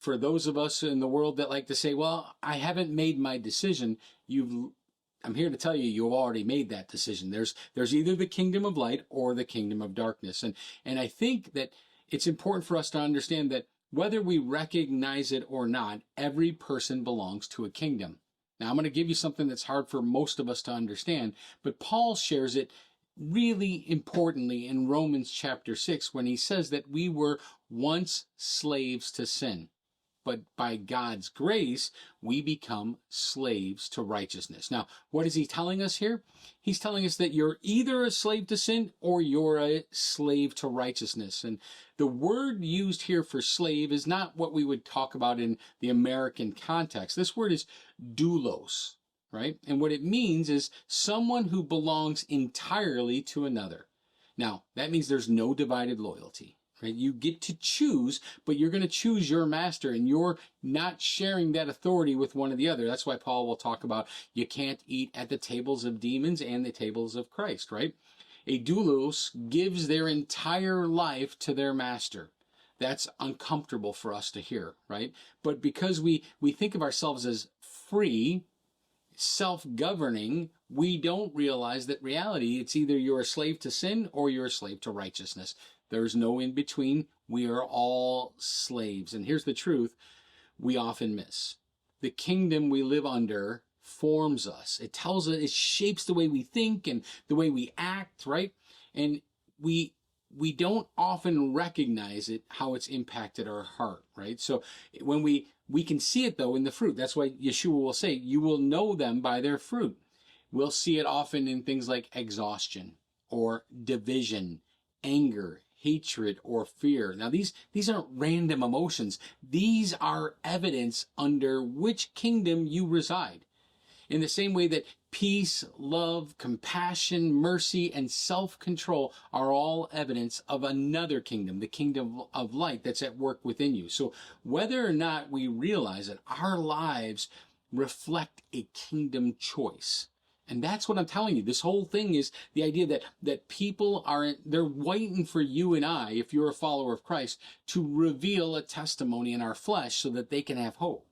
for those of us in the world that like to say, well, I haven't made my decision, I'm here to tell you, you've already made that decision. There's either the kingdom of light or the kingdom of darkness. And I think that it's important for us to understand that whether we recognize it or not, every person belongs to a kingdom. Now, I'm going to give you something that's hard for most of us to understand, but Paul shares it really importantly in Romans chapter 6 when he says that we were once slaves to sin. But by God's grace, we become slaves to righteousness. Now, what is he telling us here? He's telling us that you're either a slave to sin or you're a slave to righteousness. And the word used here for slave is not what we would talk about in the American context. This word is doulos, right? And what it means is someone who belongs entirely to another. Now, that means there's no divided loyalty. Right? You get to choose, but you're going to choose your master, and you're not sharing that authority with one or the other. That's why Paul will talk about you can't eat at the tables of demons and the tables of Christ, right? A doulos gives their entire life to their master. That's uncomfortable for us to hear, right? But because we think of ourselves as free, self-governing, we don't realize that reality, it's either you're a slave to sin or you're a slave to righteousness. There's no in between. We are all slaves. And here's the truth we often miss. The kingdom we live under forms us. It tells us, it shapes the way we think and the way we act, right? And we don't often recognize it, how it's impacted our heart, right? So when we can see it though in the fruit. That's why Yeshua will say, you will know them by their fruit. We'll see it often in things like exhaustion or division, anger, hatred, or fear. Now these aren't random emotions. These are evidence under which kingdom you reside. In the same way that peace, love, compassion, mercy, and self-control are all evidence of another kingdom, the kingdom of light that's at work within you. So whether or not we realize it, our lives reflect a kingdom choice. And that's what I'm telling you. This whole thing is the idea that people they're waiting for you and I, if you're a follower of Christ, to reveal a testimony in our flesh so that they can have hope.